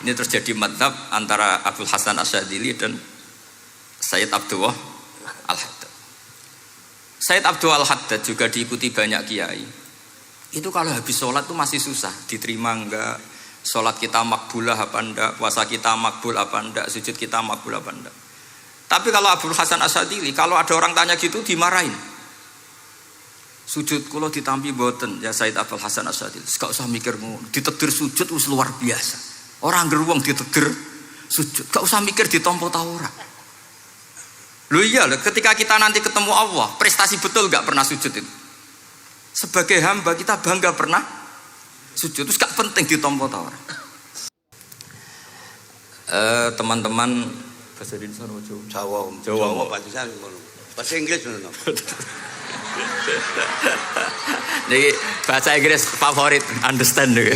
Ini terus jadi madhab antara Abdul Hasan Asyadzili dan Sayyid Abdullah Al-Haddad. Sayyid Abdullah Al-Haddad juga diikuti banyak kiai. Itu kalau habis sholat itu masih susah, diterima enggak, sholat kita makbulah apa enggak, puasa kita makbul apa enggak, sujud kita makbul apa enggak. Tapi kalau Abdul Hasan Asyadzili, kalau ada orang tanya gitu dimarahin. Sujud kula ditampi mboten ya Sayyid Abdul Hasan Asyadzili. Gak usah mikir ngono, ditegir sujud wis luar biasa. Orang geruang ditegir sujud, gak usah mikir ditampa ta ora. Loh iya, ketika kita nanti ketemu Allah, prestasi betul gak pernah sujud itu. Sebagai hamba kita bangga pernah sujud, terus gak penting ditampa ta ora. Teman-teman bahasa Indonesia Jawa bahasa Inggris ngono. Jadi bahasa Inggris favorit, understand deh.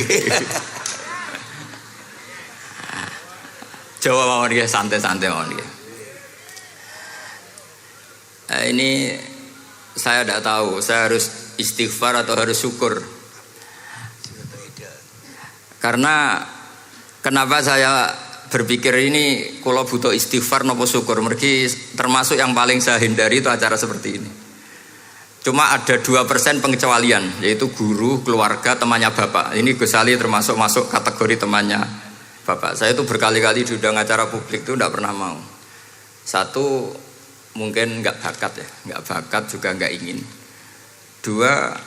Jawa mawon nggih, santai-santai mawon nggih. Ini saya tidak tahu, saya harus istighfar atau harus syukur. Karena kenapa saya berpikir ini kalau butuh istighfar nopo syukur, mergi termasuk yang paling saya hindari itu acara seperti ini. Cuma ada 2% pengecualian, yaitu guru, keluarga, temannya bapak. Ini Gus Ali termasuk masuk kategori temannya bapak. Saya itu berkali-kali diundang acara publik itu tidak pernah mau. Satu, mungkin nggak bakat ya, nggak bakat juga nggak ingin. Dua,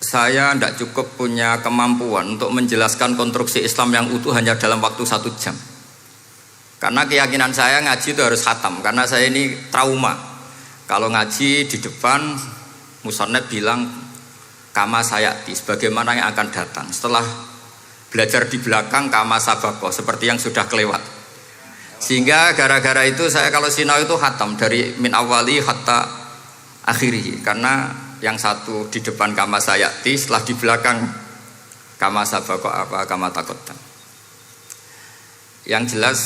saya tidak cukup punya kemampuan untuk menjelaskan konstruksi Islam yang utuh hanya dalam waktu 1 jam. Karena keyakinan saya ngaji itu harus khatam, karena saya ini trauma. Kalau ngaji di depan Musannaf bilang kama sayati, sebagaimana yang akan datang. Setelah belajar di belakang kama sabako, seperti yang sudah kelewat. Sehingga gara-gara itu saya kalau sinau itu khatam dari min awali hatta akhiri. Karena yang satu di depan kama sayati, setelah di belakang kama sabako apa kama takotan. Yang jelas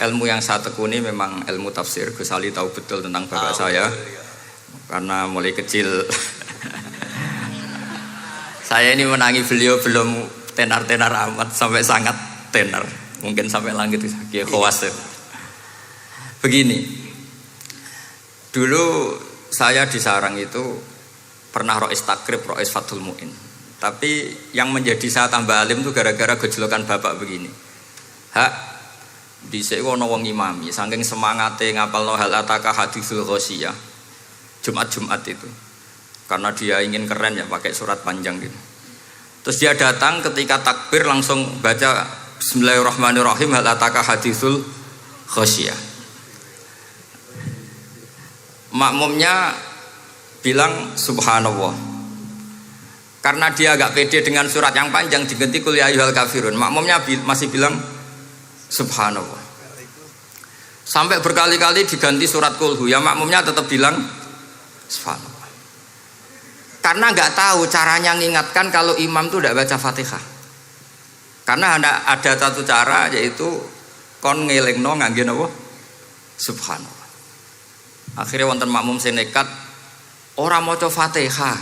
ilmu yang saya tekuni memang ilmu tafsir. Gus Ali tahu betul tentang bapak saya. Karena mulai kecil saya ini menangi beliau belum tenar-tenar amat, sampai sangat tenar, mungkin sampai langit kayak khawatir. Begini, dulu saya di sarang itu pernah rois takrib, rois Fathul Mu'in. Tapi yang menjadi saya tambah alim itu gara-gara gejolokan bapak begini. Hak dhisik ana wong imami saking semangate ngapalno hal ataka haditsul ghasyiyah Jumat-Jumat itu, karena dia ingin keren ya pakai surat panjang gitu. Terus dia datang ketika takbir langsung baca Bismillahirrahmanirrahim hal ataka haditsul ghasyiyah. Makmumnya bilang subhanallah. Karena dia agak pede dengan surat yang panjang diganti qul ya ayyuhal kafirun. Makmumnya masih bilang subhanallah. Sampai berkali-kali diganti surat kulhu, ya makmumnya tetap bilang subhanallah. Karena nggak tahu caranya mengingatkan kalau imam itu tidak baca Fatihah. Karena ada satu cara, yaitu kon ngelingno ngangge napa subhanallah. Akhirnya wonten makmum sing nekat ora maca Fatihah.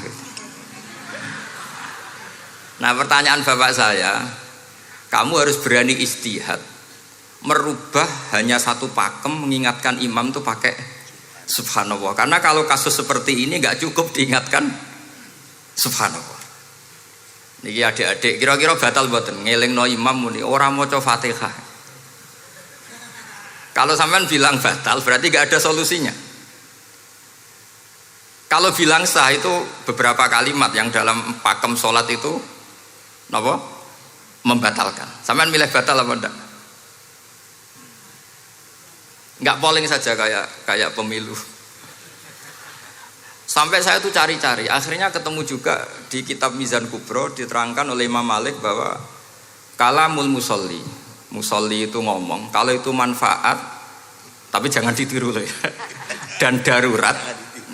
Nah, pertanyaan bapak saya, kamu harus berani ijtihad, merubah hanya satu pakem mengingatkan imam itu pakai subhanallah. Karena kalau kasus seperti ini nggak cukup diingatkan subhanallah. Niki adik-adik kira-kira batal mboten ngelingno imam muni ora maca Fatihah. Kalau sampean bilang batal berarti nggak ada solusinya. Kalau bilang sah itu beberapa kalimat yang dalam pakem sholat itu napa? Membatalkan. Sampean milih batal apa enggak? Enggak polling saja kayak pemilu. Sampai saya tuh cari-cari, akhirnya ketemu juga di kitab Mizan Kubro diterangkan oleh Imam Malik bahwa kalamul musolli, musolli itu ngomong, kalau itu manfaat, tapi jangan ditiru loh ya, dan darurat,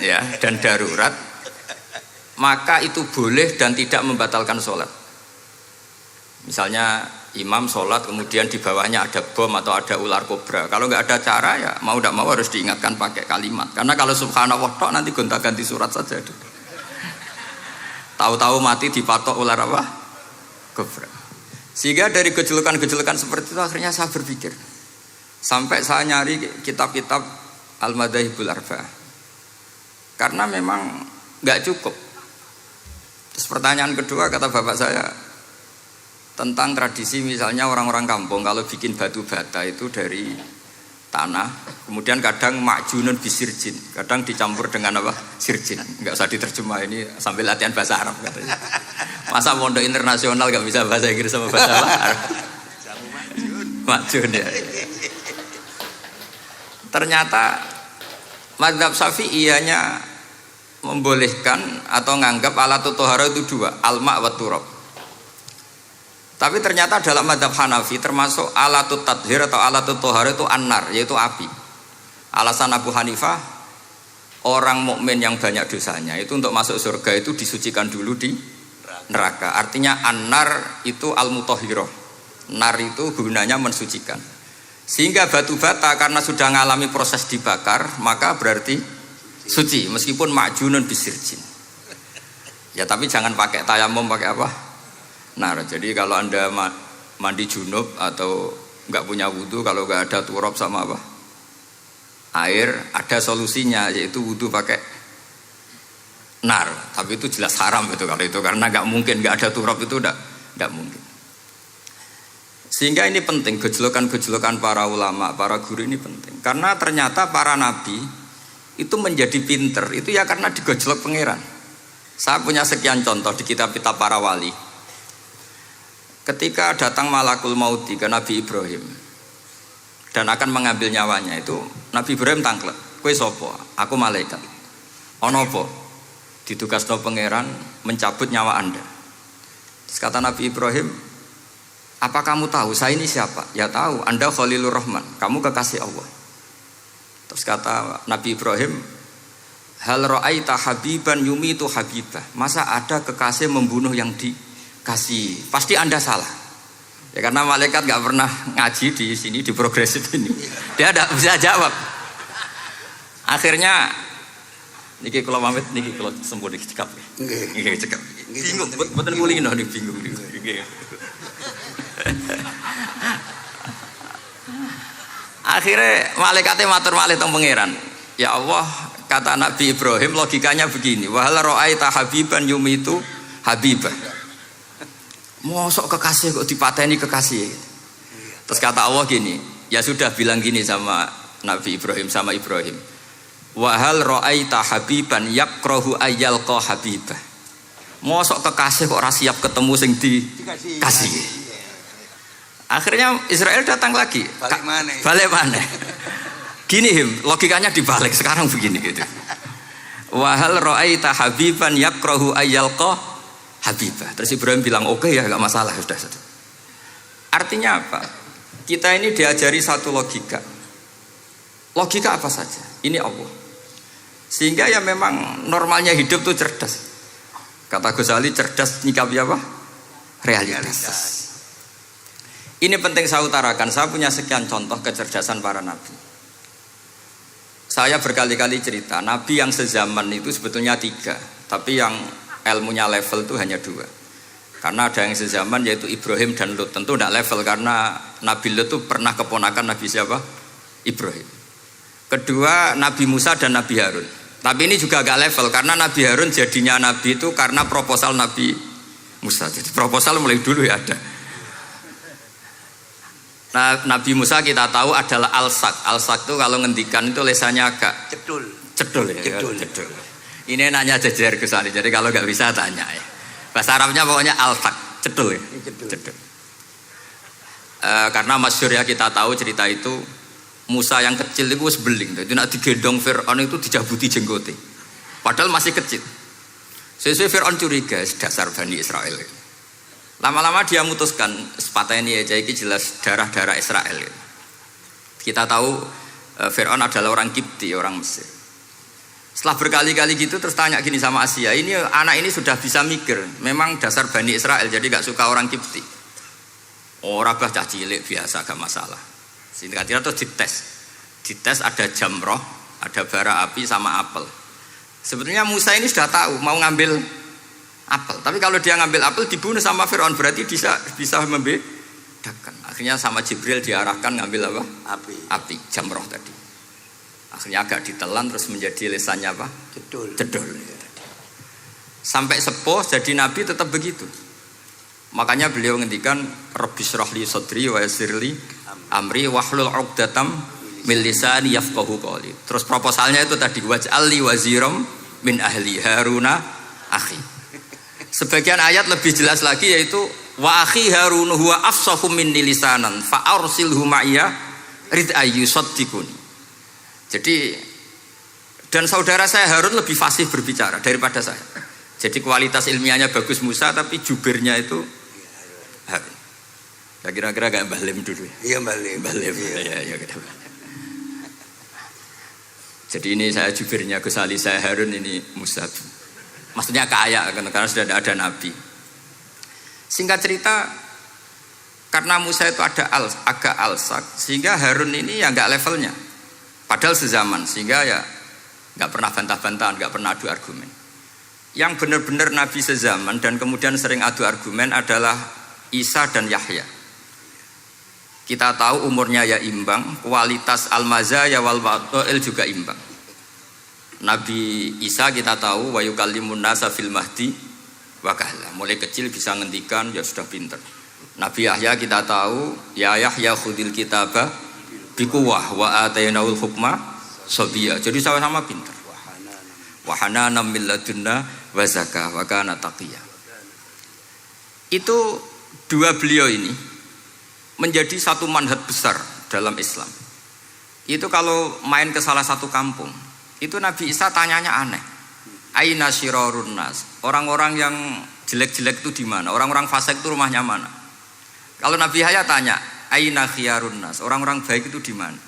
ya, dan darurat, maka itu boleh dan tidak membatalkan sholat. Misalnya imam sholat kemudian di bawahnya ada bom atau ada ular kobra, kalau nggak ada cara ya mau tidak mau harus diingatkan pakai kalimat. Karena kalau subhanallah tok nanti gonta-ganti surat saja. Tahu-tahu mati dipatok ular apa? Kobra. Sehingga dari gejolokan-gejolokan seperti itu akhirnya saya berpikir. Sampai saya nyari kitab-kitab Al-Madzhabul Arba'ah. Karena memang nggak cukup. Terus pertanyaan kedua kata bapak saya tentang tradisi misalnya orang-orang kampung kalau bikin batu bata itu dari tanah, kemudian kadang makjunun bisirjin, kadang dicampur dengan apa? Sirjin. Nggak usah diterjemah, ini sambil latihan bahasa Arab katanya. Masa pondok internasional nggak bisa bahasa Inggris sama bahasa Arab? Makjun ya. Ternyata mazhab Syafi'iyahnya membolehkan atau nganggap alatut tohara itu dua, alma wa turab. Tapi ternyata dalam mazhab Hanafi termasuk alatut tadhir atau alatut tohara itu annar, yaitu api. Alasan Abu Hanifah, orang mukmin yang banyak dosanya itu untuk masuk surga itu disucikan dulu di neraka. Artinya annar itu al-mutahhirah. Nar itu gunanya mensucikan. Sehingga batu bata karena sudah mengalami proses dibakar, maka berarti suci meskipun makjunun bisirjin. Ya tapi jangan pakai tayamum, pakai apa? Nar. Jadi kalau Anda mandi junub atau nggak punya wudhu, kalau nggak ada turab sama apa? Air, ada solusinya yaitu wudhu pakai nar. Tapi itu jelas haram itu kalau itu, karena nggak mungkin nggak ada turab, itu nggak mungkin. Sehingga ini penting, gejolokan-gejolokan para ulama, para guru ini penting. Karena ternyata para nabi itu menjadi pinter, itu ya karena digojlok pangeran. Saya punya sekian contoh di kitab-kitab para wali. Ketika datang malakul mauti ke Nabi Ibrahim dan akan mengambil nyawanya, itu Nabi Ibrahim tangklek, kowe sapa? Aku malaikat. Ono apa? Ditugasno pangeran mencabut nyawa Anda. Terus kata Nabi Ibrahim, apa kamu tahu saya ini siapa? Ya tahu, Anda Khalilur Rahman, kamu kekasih Allah. Terus kata Nabi Ibrahim, hal ra'aita habiban yumitu habibah. Masa ada kekasih membunuh yang dikasih? Pasti Anda salah. Ya karena malaikat gak pernah ngaji di sini, di progresif ini. Dia tidak bisa jawab. Akhirnya niki kalau pamit, niki kalau sembuh niki cekap. Niki cekap. Bingung, mboten kulino niki bingung niki. Akhirnya malaikatnya matur malih teng pangeran. Ya Allah, kata Nabi Ibrahim logikanya begini, wahal ra'aita habiban yumitu habibah. Mosok kekasih kok dipateni kekasih. Terus kata Allah gini, ya sudah bilang gini sama Nabi Ibrahim, sama Ibrahim. Wahal ra'aita habiban yakrahu ayyalqa habibah. Mosok kekasih kok ora siap ketemu sing dikasih. Akhirnya Israel datang lagi. Balik mana? Gini logikanya dibalik sekarang begini gitu. Wahal ra'aita habiban yakrahu ayyalqa habibah. Terus Ibrahim bilang oke ya, enggak masalah, sudah. Artinya apa? Kita ini diajari satu logika. Logika apa saja? Ini Allah. Sehingga ya memang normalnya hidup tuh cerdas. Kata Ghazali, cerdas nyikapi apa? Realitas. Ini penting saya utarakan. Saya punya sekian contoh kecerdasan para nabi. Saya berkali-kali cerita, nabi yang sezaman itu sebetulnya 3, tapi yang ilmunya level itu hanya 2. Karena ada yang sezaman yaitu Ibrahim dan Lut. Tentu tidak level karena Nabi Lut itu pernah keponakan Nabi siapa? Ibrahim. Kedua Nabi Musa dan Nabi Harun. Tapi ini juga agak level karena Nabi Harun jadinya Nabi itu karena proposal Nabi Musa. Jadi proposal mulai dulu ya ada. Nah, Nabi Musa kita tahu adalah al-sak. Al-sak itu kalau ngendikan itu lesannya agak cedul ya. Cedul. Ini nanya jejer ke sana. Jadi kalau nggak bisa tanya ya. Bahasa Arabnya pokoknya al-sak, cedul ya. Cedul. Karena masyhur ya kita tahu cerita itu Musa yang kecil itu sebeling. Jadi nak digendong Fir'aun itu dijabuti jenggote. Padahal masih kecil. Sesuai Fir'aun curiga dasar Bani Israel. Lama-lama dia memutuskan sepatah ini aja ini jelas darah-darah Israel. Kita tahu Fir'aun adalah orang Kipti, orang Mesir. Setelah berkali-kali gitu terus tanya gini sama Asia, ini anak ini sudah bisa mikir, memang dasar Bani Israel jadi gak suka orang Kipti. Orang bah cah cilik biasa gak masalah. Singkatnya terus dites ada jamroh, ada bara api sama apel. Sebetulnya Musa ini sudah tahu mau ngambil apel. Tapi kalau dia ngambil apel dibunuh sama Firaun, berarti bisa membedakan. Akhirnya sama Jibril diarahkan ngambil apa? Api, jamroh tadi. Akhirnya agak ditelan terus menjadi lisannya apa? Cedul. Sampai sepuh jadi nabi tetap begitu. Makanya beliau ngendikan Rabbi shrah li sadri wa yassir li amri wahlul 'uqdatam min lisani yafqahu qawli. Terus proposalnya itu tadi waj'al li waziram min ahli Haruna akhi. Sebagian ayat lebih jelas lagi yaitu wa akhi Harun huwa afsahu minni lisanan fa arsilhu ma'iya rid ayyusaddiquni. Jadi dan saudara saya Harun lebih fasih berbicara daripada saya. Jadi kualitas ilmiahnya bagus Musa tapi jubirnya itu Harun. Ya kira-kira gak Mbah Lim dulu. Iya Mbah Lim. Ya. Jadi ini saya jubirnya Gus Ali, saya Harun, ini Musa. Maksudnya kaya karena sudah ada nabi. Singkat cerita karena Musa itu agak alsak sehingga Harun ini ya nggak levelnya. Padahal sezaman sehingga ya nggak pernah bantah-bantahan, nggak pernah adu argumen. Yang benar-benar nabi sezaman dan kemudian sering adu argumen adalah Isa dan Yahya. Kita tahu umurnya ya imbang, kualitas al-mazaya wal wa'il juga imbang. Nabi Isa kita tahu wa yukallimun nasa fil mahdi wa kahla. Mulai kecil bisa ngendikan, ya sudah pinter. Nabi Yahya kita tahu ya Yahya khudil kitaba biquwah wa atainaul hukma sabiyya. Jadi sama-sama pinter. Wa hananan min ladunna wa zakah wa kana taqiyya. Itu dua beliau ini menjadi satu manhaj besar dalam Islam. Itu kalau main ke salah satu kampung, itu Nabi Isa tanyanya aneh. Aina syirarun nas? Orang-orang yang jelek-jelek itu di mana? Orang-orang fasik itu rumahnya mana? Kalau Nabi Yahya tanya, aina khiyarun nas? Orang-orang baik itu di mana?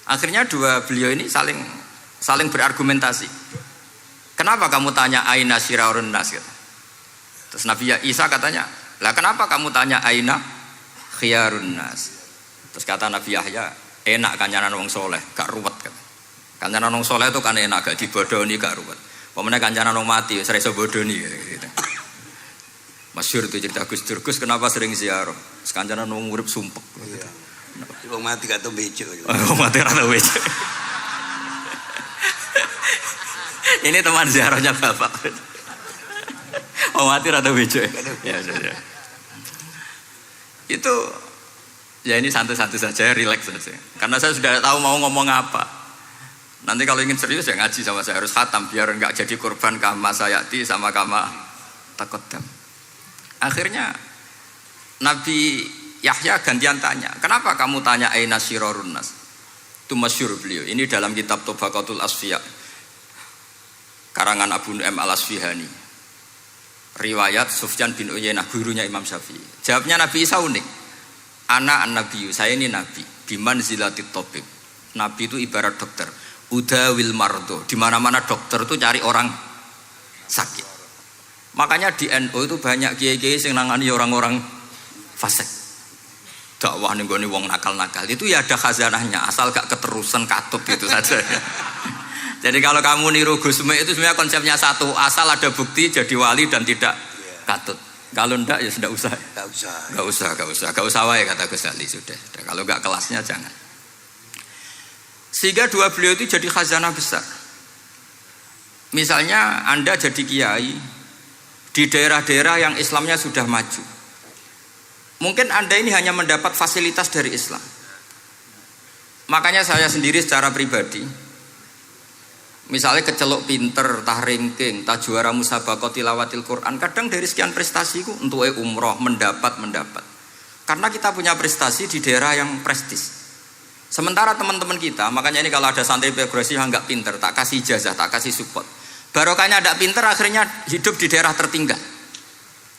Akhirnya dua beliau ini saling berargumentasi. Kenapa kamu tanya aina syirarun nas? Terus Nabi Isa katanya, lah kenapa kamu tanya aina khiyarun nas? Terus kata Nabi Yahya, enak kancanan wong soleh, gak ruwet kan. Kancanan wong soleh itu kan enak, gak dibodoni, gak ruwet. Pemene kancanan wong mati, sering bodoni gitu. Masyhur itu cerita Gus Dur, Gus kenapa sering ziarah? Kancanan wong urip sumpek. Iya. Wong mati gak tau bejo. Wong mati gak tau bejo. Ini teman ziarahnya Bapak. Wong mati gak tau bejo. Ya. Itu ya ini santai-santai saja, rileks saja. Karena saya sudah tahu mau ngomong apa. Nanti kalau ingin serius ya ngaji sama saya, harus khatam biar enggak jadi korban kama sayati sama kama takodam. Akhirnya Nabi Yahya gantian tanya, kenapa kamu tanya aina syirarun nas? Itu masyhur beliau. Ini dalam kitab Tabaqatul Asfiya karangan Abu Nu'aim Al-Asfihani. Riwayat Sufyan bin Uyainah, gurunya Imam Syafi'i. Jawabnya Nabi Isa unik. Ana an-nabiyyu, saya ini nabi. Biman zilatit tabib. Nabi itu ibarat dokter. Udawil mardo. Di mana-mana dokter itu cari orang sakit. Makanya di NU itu banyak kiai-kiai yang nangani orang-orang fasik. Dakwah ning gone wong nakal-nakal. Itu ya ada khazanahnya, asal gak keterusan katut gitu saja. Jadi kalau kamu niru Gus Mek itu sebenarnya konsepnya satu, asal ada bukti jadi wali dan tidak katut. Kalau ndak ya sudah usah. Gak usah wae kata Gus Ali sudah. Kalau enggak kelasnya jangan. Sehingga dua beliau itu jadi khazanah besar. Misalnya Anda jadi kiai di daerah-daerah yang Islamnya sudah maju. Mungkin Anda ini hanya mendapat fasilitas dari Islam. Makanya saya sendiri secara pribadi misalnya kecelok pinter, tah ranking, tah juara musabaqah tilawatil Quran, kadang dari sekian prestasiku untuk umroh mendapat. Karena kita punya prestasi di daerah yang prestis. Sementara teman-teman kita, makanya ini kalau ada santri progresif yang enggak pinter, tak kasih ijazah, tak kasih support. Barokahnya enggak pinter, akhirnya hidup di daerah tertinggal.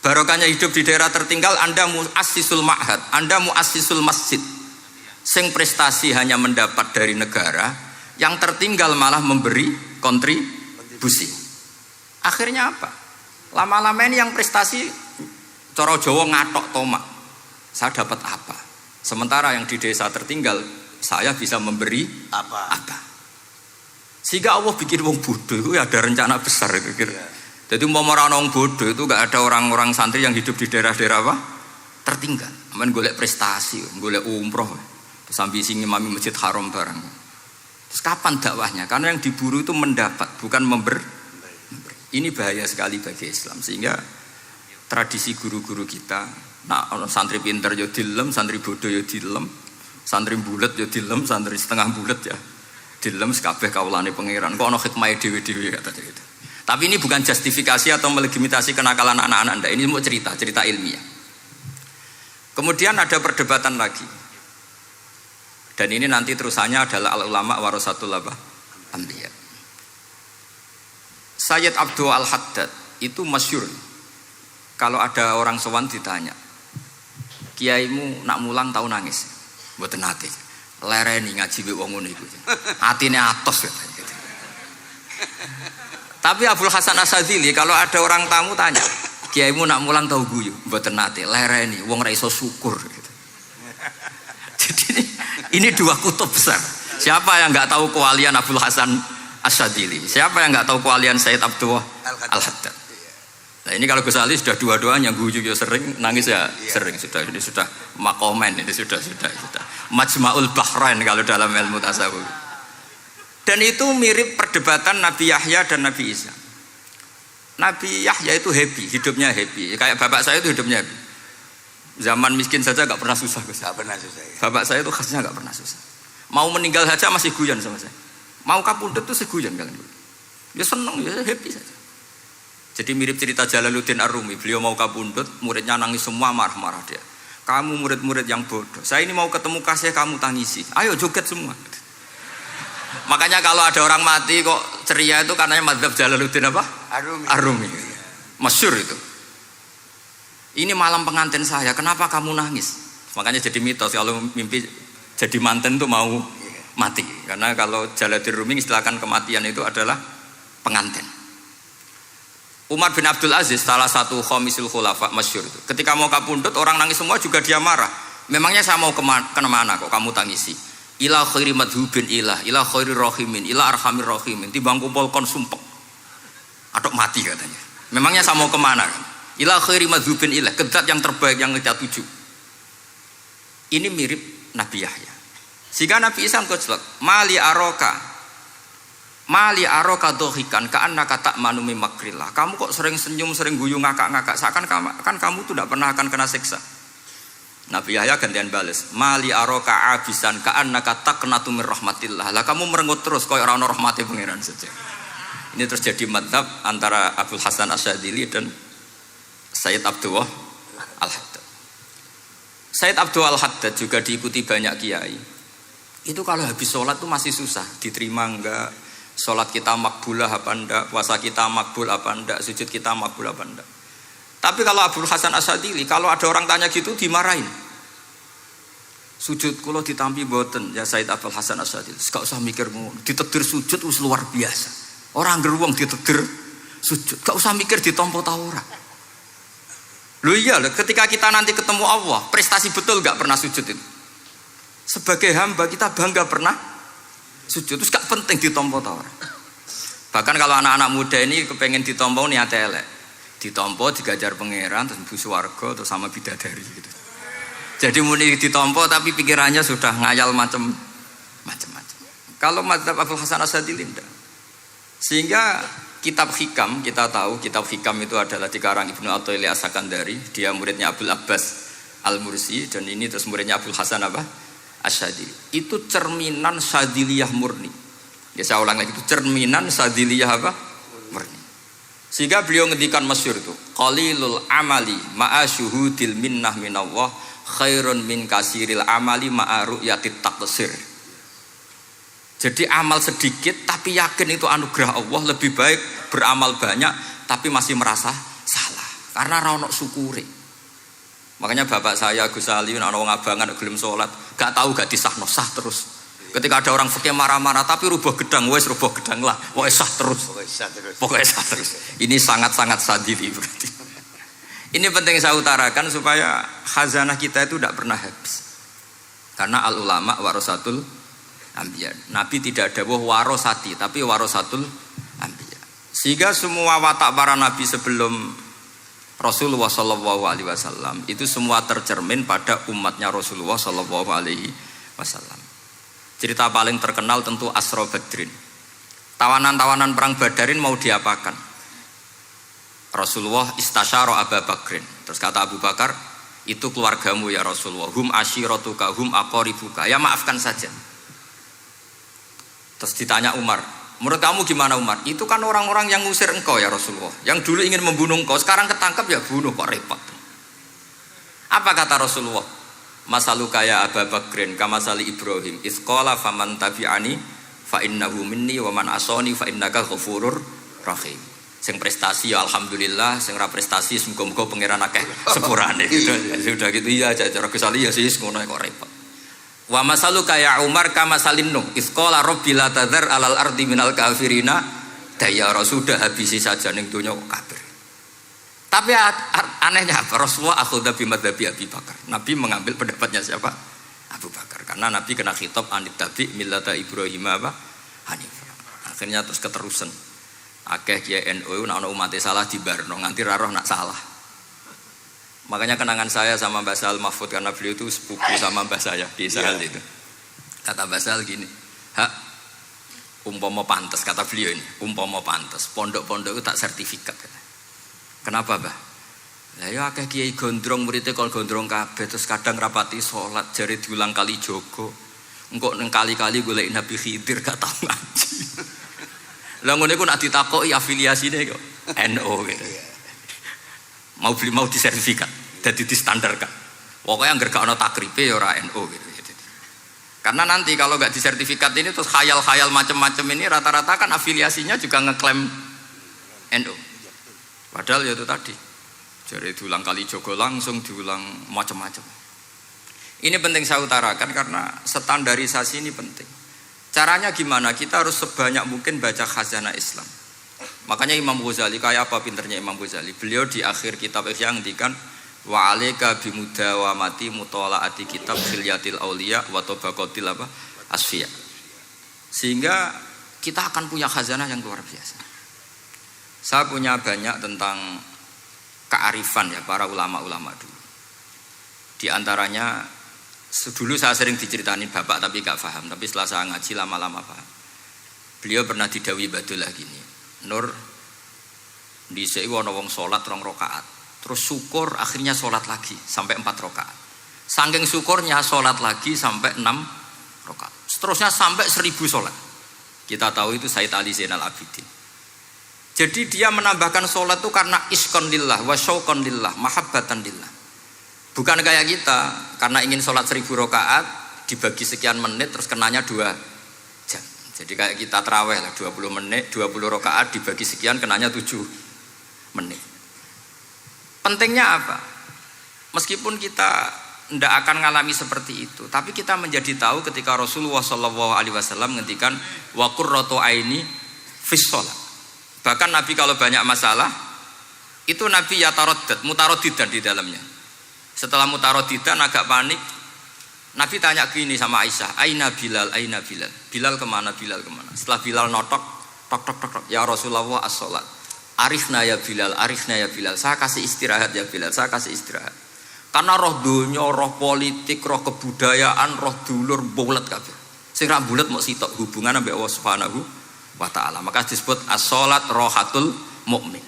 Barokahnya hidup di daerah tertinggal, Anda muassisul ma'had, Anda muassisul masjid. Sing prestasi hanya mendapat dari negara, yang tertinggal malah memberi kontribusi. Akhirnya apa? Lama-lama ini yang prestasi coro Jawa ngatok tomak. Saya dapat apa? Sementara yang di desa tertinggal saya bisa memberi apa? Sehingga Allah bikin wong bodoh itu ada rencana besar gitu. Jadi umpama orang bodoh itu gak ada orang-orang santri yang hidup di daerah-daerah apa? Tertinggal. Men golek prestasi, golek umroh. Terus ambisi ngimami Masjid Haram barang. Terus kapan dakwahnya? Karena yang diburu itu mendapat, bukan memberi. Ini bahaya sekali bagi Islam. Sehingga tradisi guru-guru kita, nah santri pinter ya dilem, santri bodoh ya dilem, santri bulet ya dilem, santri setengah bulet ya dilem, sekabeh kaulane pangeran. Kok ana hikmah dhewe-dhewe kata gitu. Tapi ini bukan justifikasi atau melegitimasi kenakalan anak-anak Anda. Ini mau cerita ilmiah. Kemudian ada perdebatan lagi. Dan ini nanti terusannya adalah al-ulama warasatul anbiya. Sayyid Abdul Al-Haddad itu masyhur. Kalau ada orang sowan ditanya, "Kiaimu nak mulang tau nangis?" Mboten nate. Lereni ngaji wek wong ngono iku. Atine atos gitu. Tapi Abdul Hasan Asyadzili kalau ada orang tamu tanya, "Kiaimu nak mulang tau guyu?" Mboten nate. Lereni wong ra iso syukur gitu. Jadi ini dua kutub besar. Siapa yang enggak tahu kewalian Abdul Hasan Asyadzili? Siapa yang enggak tahu kewalian Sayyid Abdul Al-Haddad? Nah ini kalau Gus Ali sudah dua-duanya guyu ya sering, nangis ya sering, sudah ini sudah makomen, ini sudah Majma'ul Bahrain kalau dalam ilmu tasawuf. Dan itu mirip perdebatan Nabi Yahya dan Nabi Isa. Nabi Yahya itu happy, hidupnya happy. Kayak bapak saya itu hidupnya happy. Zaman miskin saja gak pernah susah. Gak pernah susah ya. Bapak saya itu khasnya gak pernah susah. Mau meninggal saja masih guyon sama saya. Mau kapundhut itu seguyon kalian. Ya seneng, ya happy saja. Jadi mirip cerita Jalaluddin Ar-Rumi. Beliau mau kapundhut, muridnya nangis semua, marah-marah dia. Kamu murid-murid yang bodoh. Saya ini mau ketemu kasih kamu tangisi. Ayo joget semua. Makanya kalau ada orang mati kok ceria itu karena madzhab Jalaluddin apa? Ar-Rumi. Masyhur itu. Ini malam pengantin saya, kenapa kamu nangis? Makanya jadi mitos kalau mimpi jadi manten tuh mau mati. Karena kalau Jalaluddin Rumi istilahkan kematian itu adalah pengantin. Umar bin Abdul Aziz, salah satu khomisul khulafa masyhur itu. Ketika mau kapundhut orang nangis semua juga dia marah. Memangnya saya mau kemana kok kamu tangisi? Ila khairi madhubin ila khairi rahimin, ila arhamir rahimin. Timbang kumpul kon sumpek. Atok mati katanya. Memangnya saya mau kemana? Ila khairi madhubin ila, kedat yang terbaik yang kita tuju. Ini mirip Nabi Yahya. Sehingga Nabi Isa ngejlek, mali aroka dohikan ka'annaka ta'manu min makrillah. Kamu kok sering senyum, sering guyu, ngakak-ngakak, seakan kan kamu tuh tidak pernah akan kena siksa. Nabi Yahya gantian bales, mali aroka abisan ka'annaka taqnatu min rahmatillah. Lah kamu merengut terus koyo ora ono rahmate pangeran saja. Ini terjadi madzhab antara Abdul Hasan Asyadzili dan Sayyid Abdul Al-Haddad. Sayyid Abdul Al-Haddad juga diikuti banyak kiai. Itu kalau habis sholat tuh masih susah, diterima enggak, sholat kita makbulah apa enggak, puasa kita makbul apa enggak, sujud kita makbul apa enggak. Tapi kalau Abdul Hasan Asyadzili, kalau ada orang tanya gitu dimarahin. Sujud kula ditampi mboten ya Sayyid Abdul Hasan Asyadzili. Gak usah mikir ngono, ditedir sujud wis luar biasa. Orang geruang ditedir sujud, gak usah mikir ditampa ta ora. Loh iya, ketika kita nanti ketemu Allah, prestasi betul gak pernah sujud itu. Sebagai hamba kita bangga pernah sujud, terus gak penting ditampa ta ora. Bahkan kalau anak-anak muda ini kepengen ditampa niate elek. Ditampa digajar pangeran terus mlebu swarga terus sama bidadari gitu. Jadi muni ditampa tapi pikirannya sudah ngayal macam-macam. Kalau madzhab Abdul Hasan Asyadzili tidak. Sehingga kitab hikam, kita tahu kitab hikam itu adalah dikarang Ibnu Athaillah As-Sakandari, dia muridnya Abdul Abbas Al-Mursi, dan ini terus muridnya Abdul Hasan Asyadzili. Itu cerminan Syadziliyah murni. Ya saya ulang lagi, itu cerminan Syadziliyah murni. Sehingga beliau ngendikan masyhur itu, qalilul amali ma'a syuhudil minnah minallah khairun min kasiril amali ma'a ru'yatit taqsir. Jadi amal sedikit tapi yakin itu anugerah Allah, lebih baik beramal banyak tapi masih merasa salah karena ra ono syukure. Makanya bapak saya Gus Ali ana wong abangan gelem salat, gak tahu gak disahno sah terus. Ketika ada orang fikih marah-marah tapi rubah gedang, wes rubah gedang lah, pokoknya sah terus. Pokoknya sah terus. Ini sangat-sangat sadili berarti. Ini penting saya utarakan supaya khazanah kita itu tidak pernah habis. Karena al ulama warasatul anbiya. Nabi tidak dawuh warasati, tapi warasatul anbiya. Sehingga semua watak para nabi sebelum Rasulullah Shallallahu Alaihi Wasallam itu semua tercermin pada umatnya Rasulullah Shallallahu Alaihi Wasallam. Cerita paling terkenal tentu Asra Badrin. Tawanan-tawanan perang Badarin mau diapakan? Rasulullah istasyara Abu Bakrin. Terus kata Abu Bakar, itu keluargamu ya Rasulullah. Hum ashiratuka, hum aqaribuka. Ya maafkan saja. Terus ditanya Umar, menurut kamu gimana Umar? Itu kan orang-orang yang ngusir engkau ya Rasulullah. Yang dulu ingin membunuh engkau, sekarang ketangkap ya bunuh, kok repot. Apa kata Rasulullah? Masaluka ya Abu Bakrin kamasali Ibrahim isqala faman tabi'ani fa innahu minni wa man asani fa innaka ghafurur rahim. Sing prestasi ya alhamdulillah, sing ra prestasi muga-muga pangeran akeh sepurane. Sudah gitu iya aja cara kesali ya sis ngono kok repot. Wa masaluka ya Umar kamasalin Nuh isqala rabbi la tadzar alal ardi minal kafirina dayara. Sudah habisi saja ning donya kok kafir. Tapi anehnya apa? Rasulullah akhudha bi madzhabi Abi Bakar. Nabi mengambil pendapatnya siapa? Abu Bakar. Karena Nabi kena khitab anit tabi millata Ibrahim apa? Hanifah. Akhirnya terus keterusan. Akeh kiai NU nek ana umat salah dibarno nganti ra roh nak salah. Makanya kenangan saya sama Mbah Sal Mahfud karena beliau itu sepupu sama Mbah saya di Sahal itu. Kata Mbah Sal gini, "Hak umpama pantes," kata beliau ini, "umpama pantes, pondok-pondok itu tak sertifikat." Kenapa, Mbah? Lah ya akeh kiai gondrong muridé kon gondrong kabeh terus kadang rapati salat jare diulang kali jogo. Engko neng kali-kali golek Nabi Khidir gak tau ngaji. Lah ngene iku nak ditakoki afiliasine kok NU gitu. Mau disertifikat, jadi distandarkan. Pokoknya anggar gak ana takribe ya ora NU gitu. Karena nanti kalau gak disertifikat ini terus khayal-khayal macam-macam ini rata-rata kan afiliasinya juga ngeklaim NU. Padahal ya itu tadi. Jadi diulang kali jogo langsung diulang macam-macam. Ini penting saya utarakan karena standarisasi ini penting. Caranya gimana? Kita harus sebanyak mungkin baca khazanah Islam. Makanya Imam Ghazali, kayak apa pinternya Imam Ghazali? Beliau di akhir kitab Ihya ngendikan wa alaika bimudawamati mutalaati kitab khilyatil auliya wa tabaqatil apa? Asfiya. Sehingga kita akan punya khazanah yang luar biasa. Saya punya banyak tentang kearifan ya para ulama-ulama dulu. Di antaranya dulu saya sering diceritain bapak tapi gak paham, tapi setelah saya ngaji lama-lama paham. Beliau pernah didawi Badullah gini, Nur dhisik ana wong salat 2 rakaat, terus syukur akhirnya salat lagi sampai 4 rakaat. Saking syukurnya salat lagi sampai 6 rakaat. Seterusnya sampai 1000 salat. Kita tahu itu Sayyid Ali Zainal Abidin. Jadi dia menambahkan sholat itu karena iskon lillah wa syauqon lillah, mahabbatan lillah. Bukan kayak kita karena ingin sholat 1000 rakaat dibagi sekian menit terus kenanya 2 jam. Jadi kayak kita taraweh lah 20 menit, 20 rakaat dibagi sekian kenanya 7 menit. Pentingnya apa? Meskipun kita tidak akan mengalami seperti itu, tapi kita menjadi tahu ketika Rasulullah SAW menghentikan wa qurratu aini fis shalah. Bahkan Nabi kalau banyak masalah itu Nabi yataradad, mutaraddidan di dalamnya. Setelah mutaraddidan agak panik, Nabi tanya gini sama Aisyah, Aina Bilal, Aina Bilal. Bilal kemana, Bilal kemana? Setelah Bilal notok, tok tok tok tok, ya Rasulullah as-sholat. Arifna ya Bilal, arifna ya Bilal. Saya kasih istirahat ya Bilal, saya kasih istirahat. Karena roh dunya, roh politik, roh kebudayaan, roh dulur bulet kabeh. Sing ra bulet mok sitok hubungan ambek Allah Subhanahu wa ta'ala. Maka disebut as-sholat rohatul mu'min.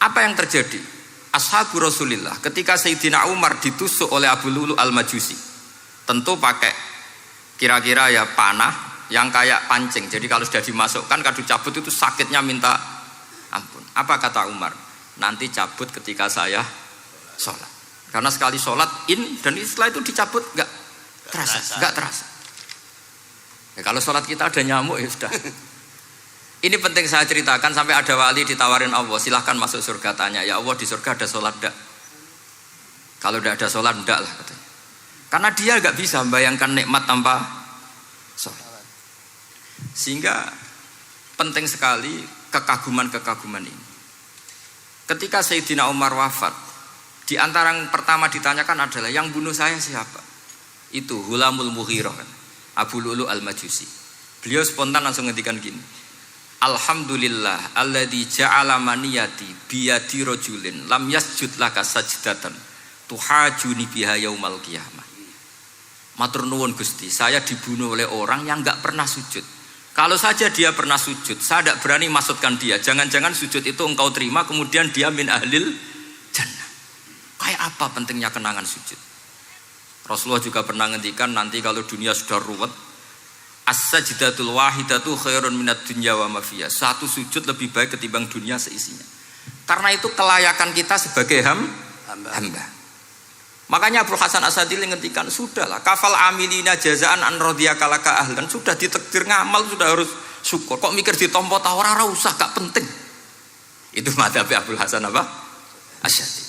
Apa yang terjadi? Ashabu Rasulillah ketika Sayyidina Umar ditusuk oleh Abu Lulu al-Majusi, tentu pakai kira-kira ya panah yang kayak pancing. Jadi kalau sudah dimasukkan kadu cabut itu sakitnya minta ampun. Apa kata Umar? Nanti cabut ketika saya sholat. Karena sekali sholat dan setelah itu dicabut gak terasa. Ya, kalau sholat kita ada nyamuk ya sudah. Ini penting saya ceritakan sampai ada wali ditawarin Allah, silahkan masuk surga, tanya ya Allah di surga ada sholat enggak? Kalau tidak ada sholat enggak lah katanya. Karena dia nggak bisa membayangkan nikmat tanpa sholat. Sehingga penting sekali kekaguman-kekaguman ini. Ketika Sayyidina Umar wafat, di antara yang pertama ditanyakan adalah yang bunuh saya siapa? Itu Hulamul Mughirah kan? Abu Lu'lu al-Majusi. Beliau spontan langsung ngendikan gini, Alhamdulillah alladzi ja'ala maniyati biyadi rajulin lam yasjud laka sajdatan tuhajuni biha yaumal qiyamah. Matur nuwun Gusti, saya dibunuh oleh orang yang enggak pernah sujud. Kalau saja dia pernah sujud, saya tidak berani maksudkan dia. Jangan-jangan sujud itu engkau terima kemudian dia min ahlil jannah. Kayak apa pentingnya kenangan sujud? Rasulullah juga pernah ngendikan nanti kalau dunia sudah ruwet, as-sajdatul wahidatu khairun minad dunya wa ma fiha. Satu sujud lebih baik ketimbang dunia seisinya. Karena itu kelayakan kita sebagai hamba. Makanya Abu Hasan Asadili ngendikan, sudahlah kafal amilina jazaan an radiyaka laka ahlan, sudah ditakdir ngamal sudah harus syukur. Kok mikir ditompo ta ora usah, gak penting. Itu madzhab Abu Hasan apa? Asy'ari.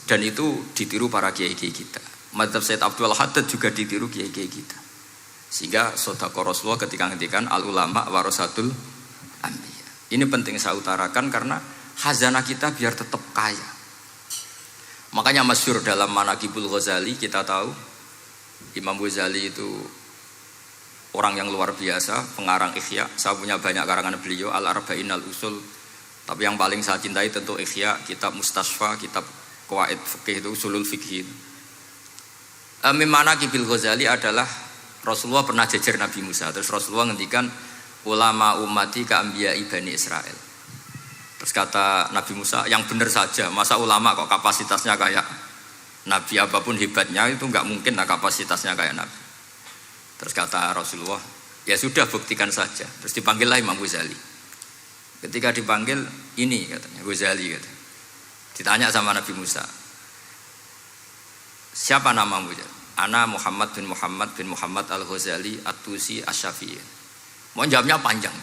Dan itu ditiru para kiai-kiai kita. Madzhab Said Abdul Haddad juga ditiru kiai-kiai kita. Sehingga sedekah Rasulullah ketika ngendikan al ulama warasatul anbiya. Ini penting saya utarakan karena khazanah kita biar tetap kaya. Makanya masyhur dalam Manaqibul Ghazali kita tahu Imam Ghazali itu orang yang luar biasa, pengarang Ihya. Saya punya banyak karangan beliau, Al-Arba'in Al-Usul. Tapi yang paling saya cintai tentu Ihya, kitab Mustasfa, kitab Qawaid Fikih itu Usulul Fikih. Manaqibul Ghazali adalah Rasulullah pernah jejer Nabi Musa. Terus Rasulullah ngendikan ulama ummati ka anbiya'i Bani Israel. Terus kata Nabi Musa, yang benar saja, masa ulama kok kapasitasnya kayak Nabi, apapun hebatnya itu enggak mungkin lah kapasitasnya kayak Nabi. Terus kata Rasulullah, ya sudah buktikan saja. Terus dipanggillah Imam Ghazali. Ketika dipanggil, ini katanya Ghazali katanya. Ditanya sama Nabi Musa, siapa namamu? Ana Muhammad bin Muhammad Al-Ghazali At-Tusi Asy-Syafi'i. Mau jawabnya panjang.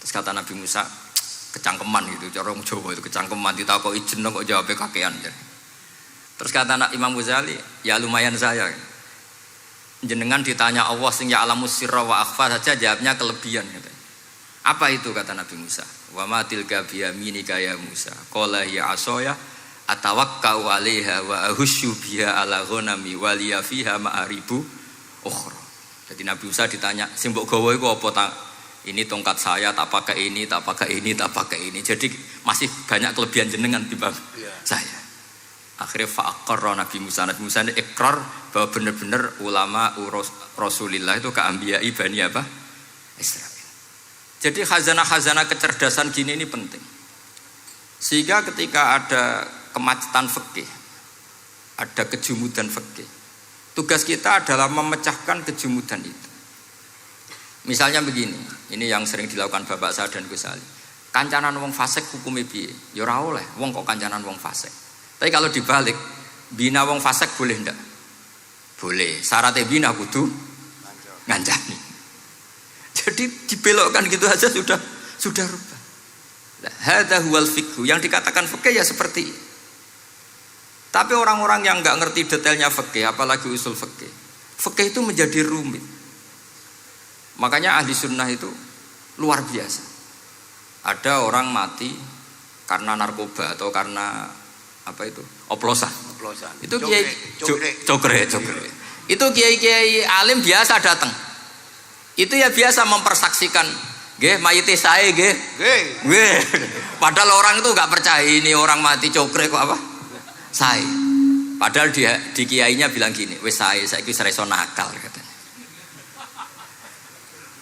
Terus kata Nabi Musa, kecangkeman gitu, cara Jawa itu kecangkeman, ditakoki jeneng kok jawabnya kakean. Terus kata Imam Ghazali, ya lumayan saya. Jenengan ditanya Allah sing ya'lamus sirra wa akhfa saja jawabnya kelebihan gitu. Apa itu kata Nabi Musa? Wa ma tilka biyaminika ya Musa. Qala ya asaya atawakkau 'alaiha wa ahusyu biha 'ala ghanami wa liya fiha ma'aribu ukhra. Jadi Nabi Musa ditanya, sing mbok gawa iku apa ta? Ini tongkat saya, tak pakai ini, tak pakai ini, tak pakai ini. Jadi masih banyak kelebihan jenengan timbang saya. Akhirnya fa'aqarra Nabi Musa ini ikrar bahwa benar-benar ulama Rasulillah itu keambiai Bani apa? Israel. Jadi khazanah-khazanah kecerdasan gini ini penting. Sehingga ketika ada kemacetan fikih, ada kejumudan fikih, tugas kita adalah memecahkan kejumudan itu. Misalnya begini, ini yang sering dilakukan Bapak saya dan Gus Ali. Kancanan wong fasik hukumnya piye? Ya ora oleh, wong kok kancanan wong fasik. Tapi kalau dibalik, bina wong fasik boleh ndak? Boleh. Syaratnya bina kudu ngancani. Jadi dibelokkan gitu aja sudah rubah. Hadza huwal fiqh. Yang dikatakan fikih ya seperti ini. Tapi orang-orang yang enggak ngerti detailnya fikih, apalagi usul fikih. Fikih itu menjadi rumit. Makanya ahli sunnah itu luar biasa. Ada orang mati karena narkoba atau karena apa itu? Oplosan. Itu kiai cokre. Itu kiai alim biasa datang. Itu ya biasa mempersaksikan, nggih mayite sae nggih. Nggih. Padahal orang itu enggak percaya ini orang mati cokre kok apa? Sae. Padahal dia di kiainya bilang gini, wis sae saiki wis iso nakal katanya.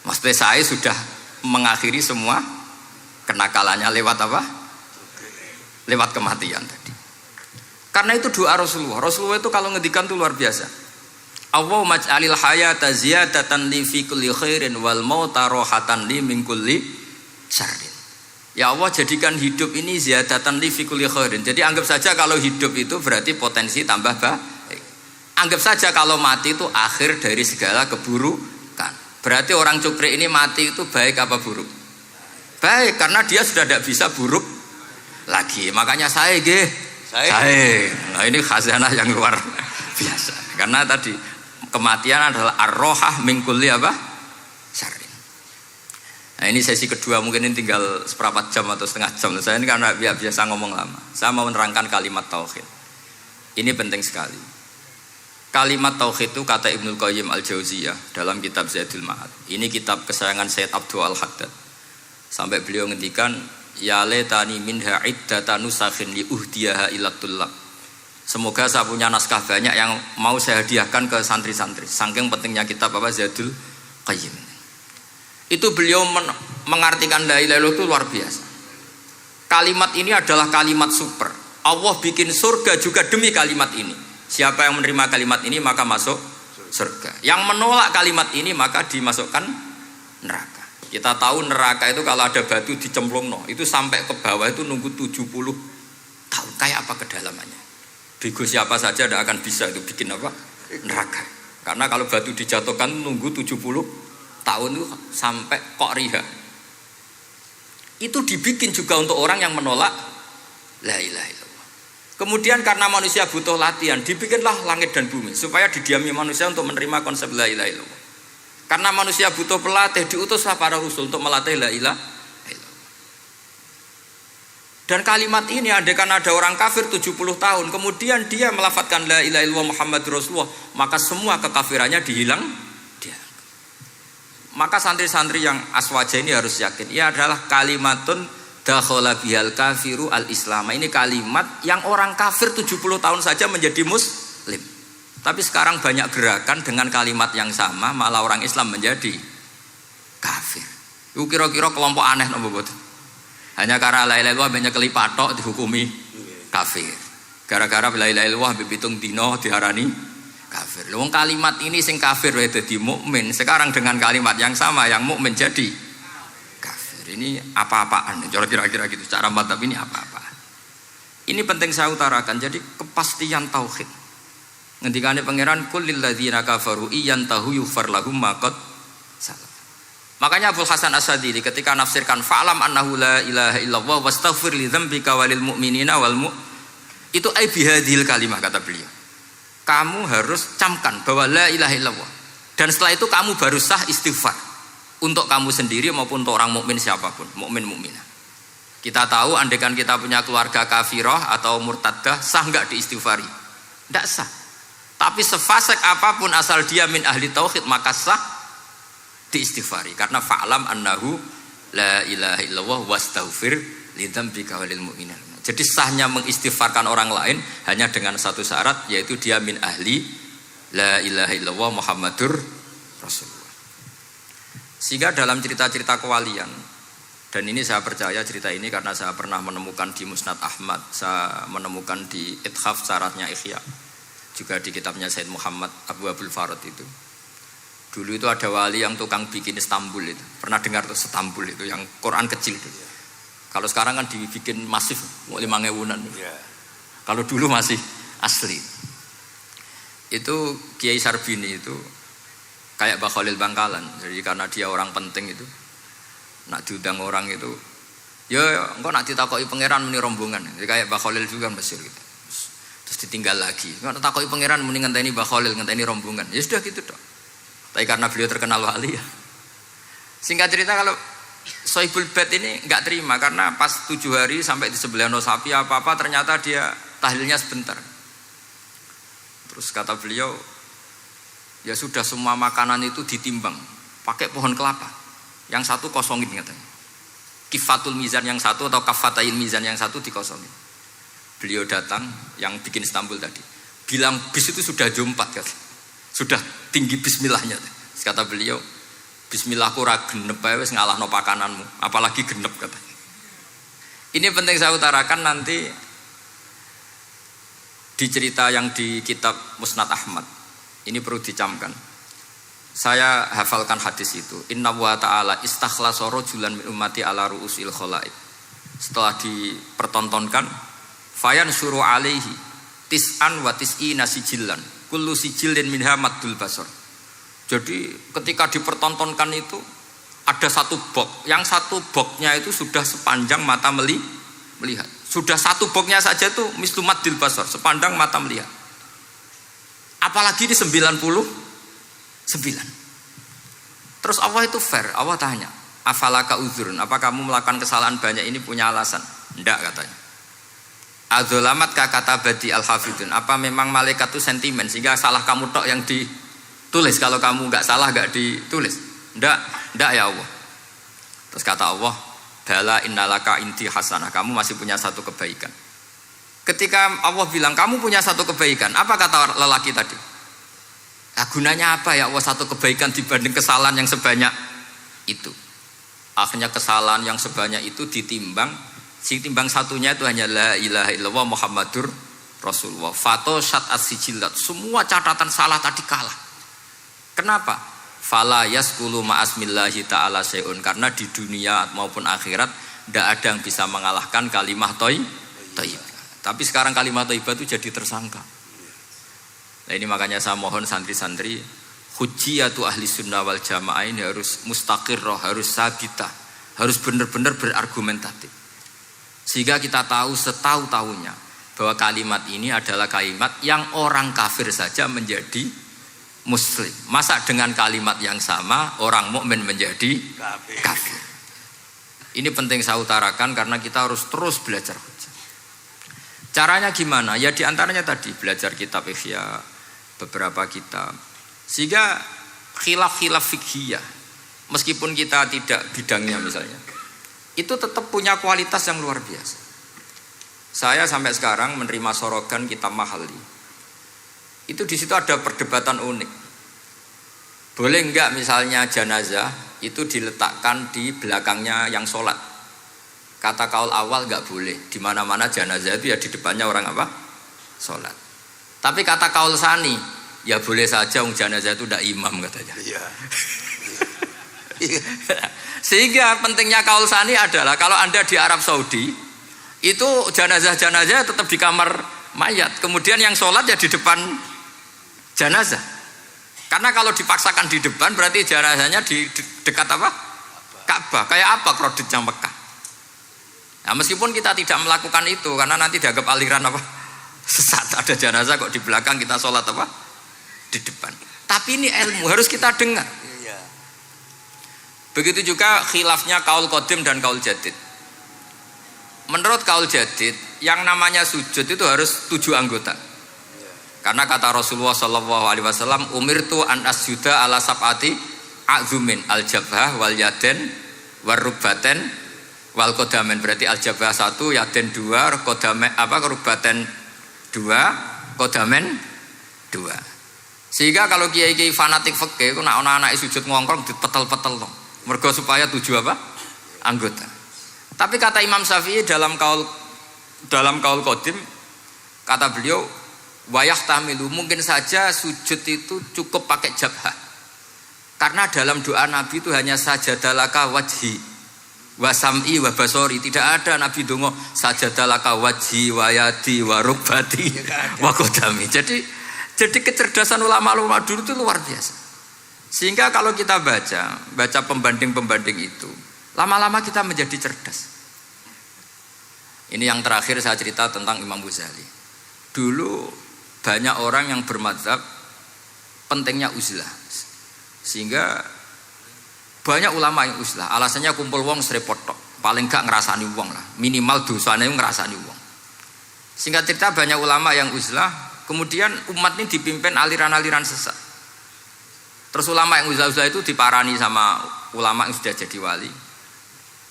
Maksudnya saya sudah mengakhiri semua kenakalannya lewat apa? Lewat kematian tadi. Karena itu doa Rasulullah. Rasulullah itu kalau ngendikan itu luar biasa. Allahumma ij'alil hayata ziyadatan li fi kulli khairin wal mauta rohatan li min kulli syarrin. Ya Allah, jadikan hidup ini ziyadatan li fi kulli khairin. Jadi anggap saja kalau hidup itu berarti potensi tambah baik. Anggap saja kalau mati itu akhir dari segala keburukan. Berarti orang cukri ini mati itu baik apa buruk? Baik, karena dia sudah tidak bisa buruk lagi. Makanya saya. Nah ini khazanah yang luar biasa. Karena tadi kematian adalah ar-rohah min kulli apa? Syarrin. Nah ini sesi kedua, mungkin ini tinggal seperempat jam atau setengah jam. Saya ini karena biasa ngomong lama. Saya mau menerangkan kalimat tauhid. Ini penting sekali. Kalimat tauhid itu kata Ibnul Qayyim Al-Jauziyah dalam kitab Zadul Ma'ad. Ini kitab kesayangan Sayyid Abdul Al-Haddad. Sampai beliau ngendikan ya letani minha iddatan nusakhin li uhdiyaha ila tullab. Semoga saya punya naskah banyak yang mau saya hadiahkan ke santri-santri. Saking pentingnya kitab apa Zadul Qayyim. Itu beliau mengartikan la ilaha illallah itu luar biasa. Kalimat ini adalah kalimat super. Allah bikin surga juga demi kalimat ini. Siapa yang menerima kalimat ini maka masuk surga. Yang menolak kalimat ini maka dimasukkan neraka. Kita tahu neraka itu kalau ada batu dicemplung itu sampai ke bawah itu nunggu 70 tahun. Kayak apa kedalamannya? Bego siapa saja tidak akan bisa itu bikin apa? Neraka. Karena kalau batu dijatuhkan nunggu 70 tahun itu sampai kok riha. Itu dibikin juga untuk orang yang menolak la ilaha illallah. Kemudian karena manusia butuh latihan, dibikinlah langit dan bumi supaya didiami manusia untuk menerima konsep la ilaha illallah. Karena manusia butuh pelatih, diutuslah para rasul untuk melatih la ilaha illallah. Dan kalimat ini andaikan ada orang kafir 70 tahun, kemudian dia melafadzkan la ilaha illallah Muhammadur Rasulullah, maka semua kekafirannya dihilang. Maka santri-santri yang aswaja ini harus yakin, ia adalah kalimatun dakhala bihal kafiru al-islam. Ini kalimat yang orang kafir 70 tahun saja menjadi muslim. Tapi sekarang banyak gerakan dengan kalimat yang sama malah orang Islam menjadi kafir. Itu kira-kira kelompok aneh nopo boten. Hanya karena la ilaha illallah banyak kelipatok dihukumi kafir. Gara-gara la ilaha illallah bibitung dino diharani kafir. Wong kalimat ini sing kafir wae dadi mukmin. Sekarang dengan kalimat yang sama yang mukmin jadi kafir. Ini apa-apaan? Kira-kira gitu. Cara madzhab ini apa-apa. Ini penting saya utarakan. Jadi kepastian tauhid. Ngendikane pangeran kul lil ladzina kafaru iyantahu yughfar lahum ma qad salaf. Makanya Abdul Hasan As-Sadili ketika nafsirkan fa'lam annahu la ilaha illallah wastaghfir li dzambika walil mu'minina wal itu ai bihadhil kalimah kata beliau. Kamu harus camkan bahwa la ilaha illallah dan setelah itu kamu baru sah istighfar untuk kamu sendiri maupun untuk orang mukmin siapapun, mukmin mukminah. Kita tahu andaikan kita punya keluarga kafirah atau murtadah sah enggak diistighfari? Enggak sah. Tapi sefasik apapun asal dia min ahli tauhid maka sah diistighfari karena fa'lam annahu la ilaha illallah wastaghfir lidzambika walil mu'minin. Jadi sahnya mengistighfarkan orang lain hanya dengan satu syarat yaitu dia min ahli la ilaha illallah Muhammadur Rasulullah. Sehingga dalam cerita-cerita kewalian, dan ini saya percaya cerita ini karena saya pernah menemukan di Musnad Ahmad, saya menemukan di Ithaf syaratnya Ihya, juga di kitabnya Said Muhammad Abu Abdul Farad itu. Dulu itu ada wali yang tukang bikin Istanbul itu. Pernah dengar tuh Istanbul itu yang Quran kecil itu. Kalau sekarang kan dibikin masif 5.000-an. Kalau dulu masih asli. Itu Kiai Sarbini itu kayak Mbah Khalil Bangkalan. Jadi karena dia orang penting itu, nak diundang orang itu, ya engkau nak ditakoki pangeran muni rombongan. Jadi kayak Mbah Khalil juga Mesir gitu. Terus ditinggal lagi. Engkau nak takoki pangeran muni ngenteni Mbah Khalil, ngenteni rombongan. Ya sudah gitu dong. Tapi karena beliau terkenal wali ya. Singkat cerita kalau Sohibul Bait ini enggak terima karena pas 7 hari sampai disembelih sapi apa-apa ternyata dia tahlilnya sebentar. Terus kata beliau, ya sudah semua makanan itu ditimbang pakai pohon kelapa. Yang satu kosongin katanya. Kifatul mizan yang satu atau kafatain mizan yang satu dikosongin. Beliau datang yang bikin Istanbul tadi. Bilang bis itu sudah jumpat katanya. Sudah tinggi bismillahnya. Kata beliau, bismillahku ra genep ae wis ngalahno pakananmu, apalagi genep katanya. Ini penting saya utarakan nanti di cerita yang di kitab Musnad Ahmad. Ini perlu dicamkan. Saya hafalkan hadis itu. Inna wa ta'ala istakhlasa rajulan min ummati ala ru'usil khalaik. Setelah dipertontonkan, fayan syuru alaihi tis'an wa tis'ina sijillan. Kullu sijilin minha maddul basar. Jadi ketika dipertontonkan itu ada satu box. Yang satu boxnya itu sudah sepanjang mata melihat. Sudah satu boxnya saja itu mislu maddil basar, sepandang mata melihat. Apalagi di 99. Terus Allah itu fair. Allah tanya, afalaka uzrun, apa kamu melakukan kesalahan banyak ini punya alasan? Enggak katanya. Adzolamat kata badi al-hafidun. Apa memang malaikat itu sentimen sehingga salah kamu tok yang ditulis, kalau kamu enggak salah enggak ditulis? Enggak ya Allah. Terus kata Allah, bala innalaka inti hasanah, kamu masih punya satu kebaikan. Ketika Allah bilang kamu punya satu kebaikan, apa kata lelaki tadi? Nah, gunanya apa ya Allah satu kebaikan dibanding kesalahan yang sebanyak itu? Akhirnya kesalahan yang sebanyak itu ditimbang satunya itu hanya la ilaha illallah Muhammadur Rasulullah. Fato syat as-sijilat, semua catatan salah tadi kalah. Kenapa? Fala yaskulu ma'asmillahi ta'ala syai'un, karena di dunia maupun akhirat tidak ada yang bisa mengalahkan kalimah thayyibah. Tapi sekarang kalimah thayyibah itu jadi tersangka. Nah ini makanya saya mohon santri-santri, hujjiyatu ahli sunnah wal jamaah ini harus mustaqirroh, harus sabitah, harus benar-benar berargumentatif. Sehingga kita tahu setahu-tahunya bahwa kalimat ini adalah kalimat yang orang kafir saja menjadi muslim. Masa dengan kalimat yang sama orang mukmin menjadi kafir. Ini penting saya utarakan karena kita harus terus belajar hujjah. Caranya gimana? Ya diantaranya tadi belajar kitab Ihya, beberapa kitab, sehingga khilaf-khilaf fikhiyah meskipun kita tidak bidangnya misalnya, itu tetap punya kualitas yang luar biasa. Saya sampai sekarang menerima sorogan kitab Mahalli, itu di situ ada perdebatan unik. Boleh enggak misalnya jenazah itu diletakkan di belakangnya yang sholat? Kata kaul awal enggak boleh, di mana-mana jenazah itu ya di depannya orang apa? Sholat. Tapi kata kaul sani, ya boleh saja jenazah itu tidak imam katanya. Iya. Sehingga pentingnya kaul sani adalah kalau Anda di Arab Saudi, itu jenazah-jenazah tetap di kamar mayat. Kemudian yang sholat ya di depan jenazah. Karena kalau dipaksakan di depan berarti jenazahnya di dekat apa? Ka'bah. Kayak apa kreditnya Mekah. Nah, meskipun kita tidak melakukan itu karena nanti dianggap aliran apa? Sesat, ada jenazah kok di belakang kita sholat apa? Di depan. Tapi ini ilmu harus kita dengar. Begitu juga khilafnya kaul qadim dan kaul jadid. Menurut kaul jadid, yang namanya sujud itu harus 7 anggota. Karena kata Rasulullah SAW, umirtu an asjuda ala sab'ati a'zumin al-jabhah wal yaden wal rubbaten wal kodamen. Berarti al-jabhah 1, yaden 2, kodamen rubbaten 2, kodamen 2. Sehingga kalau kiai-kiai fanatik fikih itu nak anak-anak sujud ngongkrong dipetel-petel dong. Mergo supaya 7 apa? Anggota. Tapi kata Imam Syafi'i dalam kaul qadim, kata beliau wayah tamilu, mungkin saja sujud itu cukup pakai jabhah. Karena dalam doa Nabi itu hanya sajadalaka wajhi wa sam'i wa basori. Tidak ada Nabi dongo sajadalaka wajhi wa yadi wa rubbati wa qadami. Jadi kecerdasan ulama-ulama dulu itu luar biasa. Sehingga kalau kita baca pembanding-pembanding itu, lama-lama kita menjadi cerdas. Ini yang terakhir saya cerita tentang Imam Ghazali. Dulu banyak orang yang bermadzhab pentingnya uzlah. Sehingga banyak ulama yang uzlah. Alasannya kumpul wong serepot tok. Paling gak ngerasani wong lah. Minimal dosanya ngerasani wong. Singkat cerita banyak ulama yang uzlah. Kemudian umat ini dipimpin aliran-aliran sesat. Terus ulama yang uzlah-uzlah itu diparani sama ulama yang sudah jadi wali.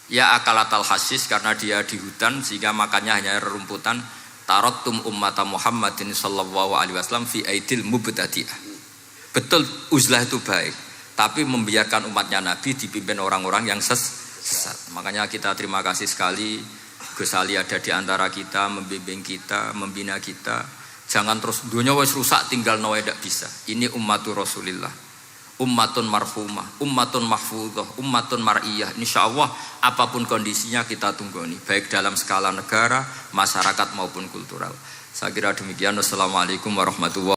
Ya akalatal hasis, karena dia di hutan sehingga makannya hanya rerumputan. Taraktum ummata Muhammadin sallallahu alaihi wasallam fi aidil mubtadi'ah. Betul uzlah itu baik, tapi membiarkan umatnya Nabi dipimpin orang-orang yang sesat. Makanya kita terima kasih sekali Ghazali ada di antara kita, membimbing kita, membina kita. Jangan terus dunia wis rusak tinggal nawa tidak bisa. Ini ummatur Rasulillah, ummatun marhumah, ummatun mahfudhah, ummatun mar'iyah. Insyaallah apapun kondisinya kita tunggoni, baik dalam skala negara, masyarakat maupun kultural. Saya kira demikian. Wassalamualaikum warahmatullahi wabarakatuh.